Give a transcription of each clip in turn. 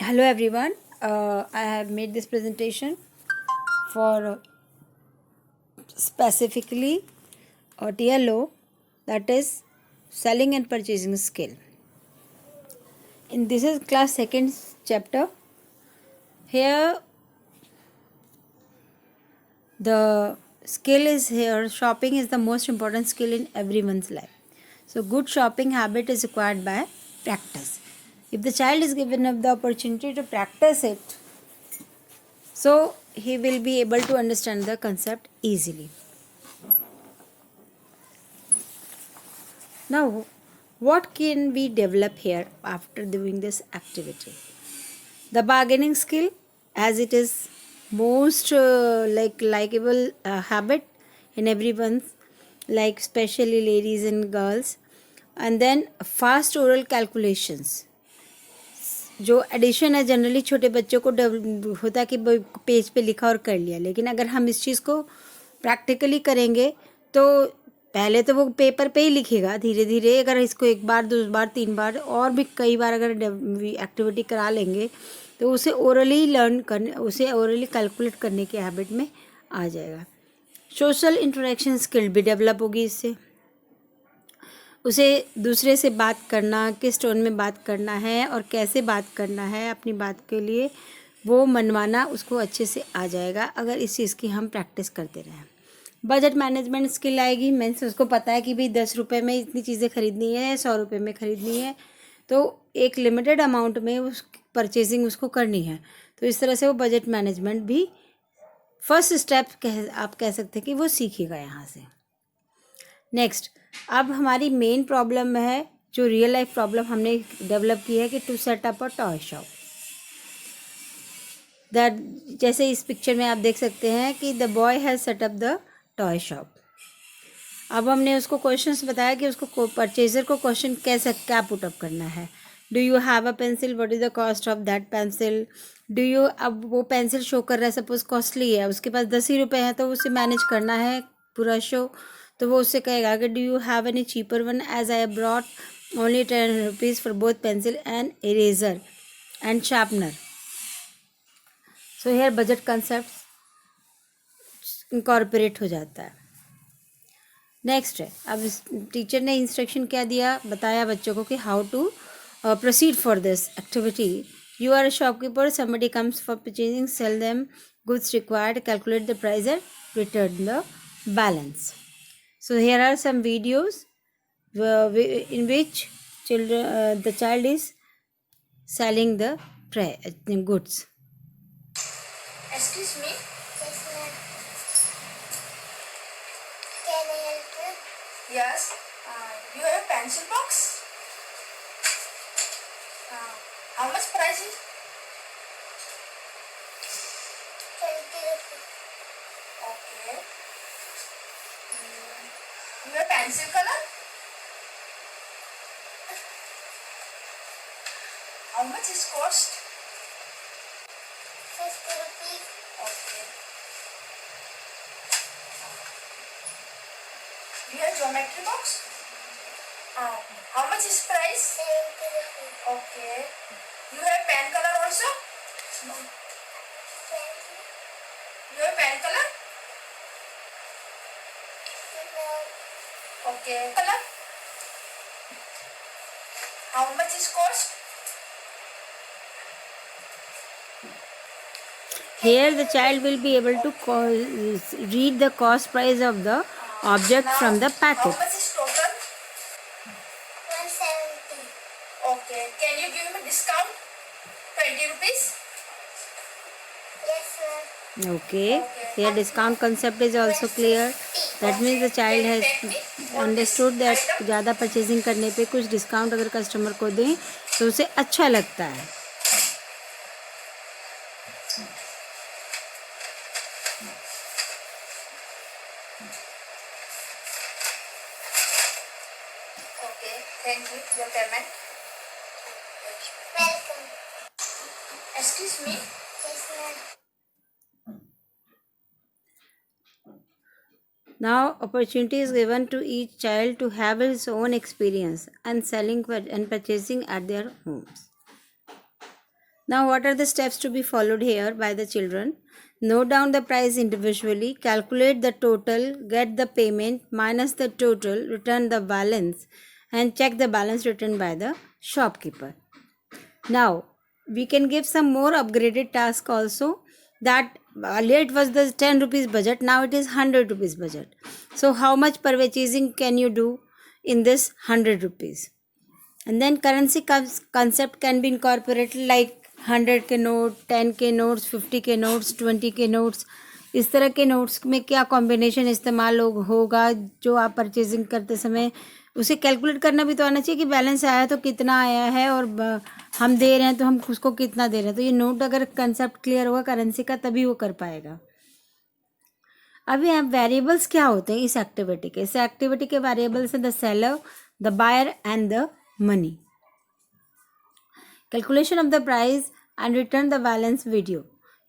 Hello everyone. I have made this presentation for specifically a TLO, that is selling and purchasing skill. In this is class second chapter. Here the skill is here. Shopping is the most important skill in everyone's life. So good shopping habit is acquired by practice. If the child is given up the opportunity to practice it, so he will be able to understand the concept easily. Now, what can we develop here after doing this activity? The bargaining skill, as it is most likable habit in everyone's, like especially ladies and girls, and then fast oral calculations. जो addition है generally छोटे बच्चों को होता है कि page पे लिखा और कर लिया, लेकिन अगर हम इस चीज़ को प्रैक्टिकली करेंगे तो पहले तो वो पेपर पे ही लिखेगा, धीरे धीरे अगर इसको एक बार दो बार तीन बार और भी कई बार अगर एक्टिविटी करा लेंगे तो उसे ओरली लर्न करने, उसे ओरली कैलकुलेट करने की हैबिट में आ जाएगा. सोशल इंटरेक्शन स्किल भी डेवलप होगी इससे. उसे दूसरे से बात करना, किस टोन में बात करना है और कैसे बात करना है अपनी बात के लिए, वो मनवाना उसको अच्छे से आ जाएगा अगर इस चीज़ की हम प्रैक्टिस करते रहें. बजट मैनेजमेंट स्किल आएगी. मीन्स उसको पता है कि भाई 10 रुपये में इतनी चीज़ें खरीदनी है, 100 रुपये में खरीदनी है, तो एक लिमिटेड अमाउंट में उस परचेजिंग उसको करनी है. तो इस तरह से वो बजट मैनेजमेंट भी फर्स्ट स्टेप आप कह सकते हैं कि वो सीखेगा यहाँ से. नेक्स्ट, अब हमारी मेन प्रॉब्लम है, जो रियल लाइफ प्रॉब्लम हमने डेवलप की है कि to set up a toy shop. That जैसे इस पिक्चर में आप देख सकते हैं कि the boy has set up the toy shop. अब हमने उसको क्वेश्चंस बताया कि उसको परचेजर को क्वेश्चन कैसे क्या पुटअप करना है. Do you have a pencil, what is the cost of that pencil. Do you, अब वो पेंसिल शो कर रहा है, सपोज कॉस्टली है, उसके पास 10 ही रुपये हैं, तो उसे मैनेज करना है पूरा शो. तो वो उससे कहेगा कि do you have any cheaper one, as I brought only 10 rupees for both pencil and eraser and sharpener. So here budget concept incorporate हो जाता है. नेक्स्ट है, अब टीचर ने इंस्ट्रक्शन क्या दिया, बताया बच्चों को कि how to proceed for this activity. You are a shopkeeper, somebody comes for purchasing, sell them goods required, calculate the price and return the balance. So here are some videos in which the child is selling the goods. Excuse me. Yes, ma'am. Can I help you? Yes. You have a pencil box? How much price is? 20 rupees. Okay. You have pencil color? How much is cost? 50 rupees. Okay. You have geometry box? How much is price? 70 rupees. Okay. You have pen color also? No. You have pen color? No. Okay. Color? How much is cost? Here the child will be able to read the cost price of the object Now, from the how packet. much is total? 170. Okay. Can you give me discount? 20 rupees? Yes, sir. Okay, here discount concept is also clear. That means the child has understood that ज़्यादा purchasing करने पे कुछ discount अगर customer को दें तो उसे अच्छा लगता है. Okay. Thank you. Your payment. Welcome. Excuse me. Yes, ma'am. Now opportunity is given to each child to have his own experience and selling and purchasing at their homes. Now, what are the steps to be followed here by the children? Note down the price individually, calculate the total, get the payment, minus the total, return the balance, and check the balance returned by the shopkeeper. Now, we can give some more upgraded task also, that earlier it was the 10 rupees budget, now it is 100 rupees budget. So, how much purchasing can you do in this 100 rupees? And then currency concept can be incorporated, like 100 के note, 10 के notes, 50 के notes, 20 के notes. इस तरह के notes में क्या combination इस्तेमाल होगा जो आप परचेजिंग करते समय, उसे कैलकुलेट करना भी तो आना चाहिए कि बैलेंस आया तो कितना आया है और हम दे रहे हैं तो हम उसको कितना दे रहे हैं. तो ये नोट अगर कंसेप्ट क्लियर होगा करेंसी का तभी वो कर पाएगा. अभी यहाँ वेरिएबल्स क्या होते हैं इस एक्टिविटी के? इस एक्टिविटी के वेरिएबल्स हैं the seller, the buyer and the money. Calculation of the price and return the balance video.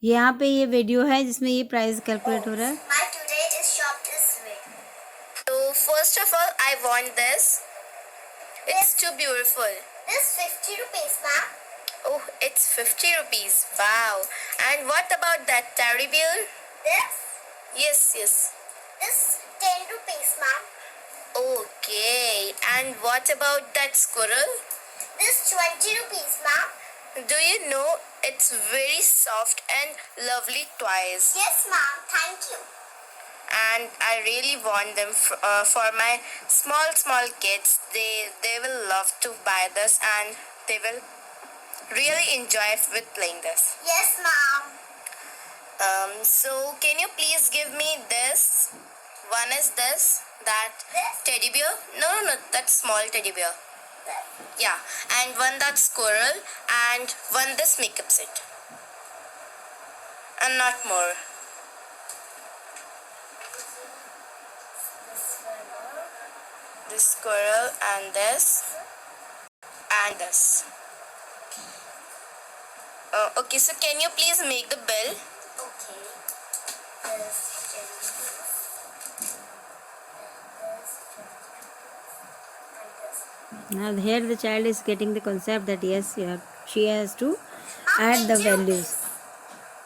यहाँ पे ये वीडियो है जिसमें ये प्राइस कैलकुलेट हो रहा है. My today is shop this way. So first of all, I want this. It's too beautiful. This 50 rupees, ma'am. Oh, it's 50 rupees. Wow. And what about that teddy bear? This? Yes, yes. This 10 rupees, ma'am. Okay. And what about that squirrel? This 20 rupees, ma'am. Do you know it's very soft and lovely toys? Yes, ma'am. Thank you. And I really want them for my small kids. They will love to buy this and they will really enjoy with playing this. Yes, ma'am. So can you please give me this? One is this, that teddy bear. No, that small teddy bear. Yeah, and one that squirrel and one this makeup set. And not more. This squirrel and this. Okay, so can you please make the bill? Okay. Now here the child is getting the concept that yes, she has to add the values.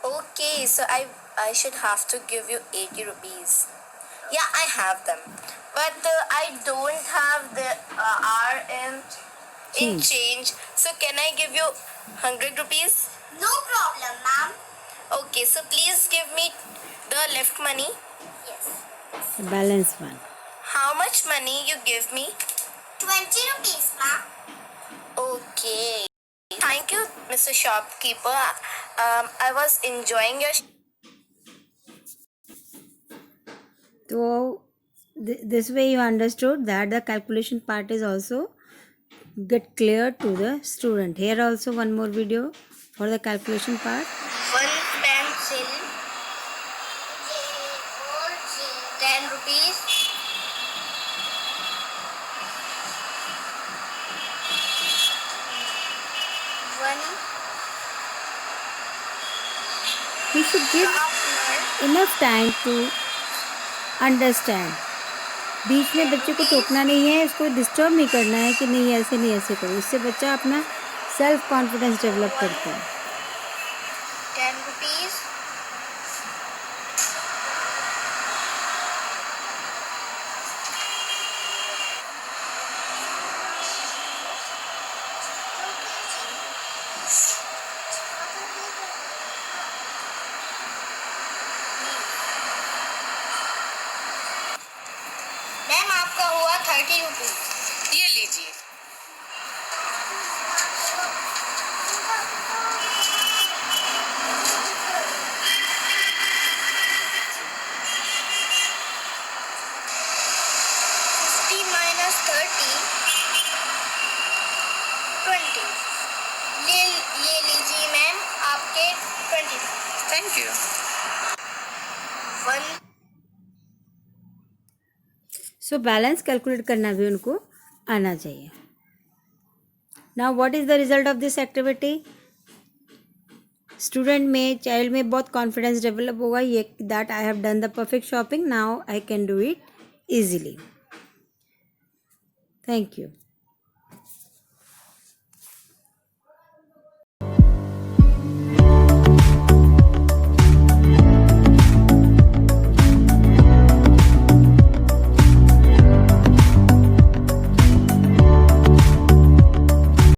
Okay, so I should have to give you 80 rupees. Yeah, I have them. But I don't have the R in change. So can I give you 100 rupees? No problem, ma'am. Okay, so please give me the left money. Yes. The balance one. How much money you give me? 20 rupees, ma'am. Okay. Thank you, Mr. Shopkeeper. I was enjoying your... So this way you understood that the calculation part is also get clear to the student. Here also one more video for the calculation part. One pencil, 10 rupees. We should give enough time to understand. बीच में बच्चे को टोकना नहीं है, उसको disturb नहीं करना है कि नहीं ऐसे करो. इससे बच्चा अपना सेल्फ कॉन्फिडेंस डेवलप करता है. 10 rupees. मैम आपका हुआ 30 रुपीज. ये लीजिए. minus 30, 20. ये लीजिए मैम आपके 20. Thank you. 1. So balance calculate करना भी उनको आना चाहिए. Now what is the result of this activity? Student में, चाइल्ड में बहुत कॉन्फिडेंस डेवलप होगा ये, that I have done the perfect shopping, now I can do it easily. Thank you.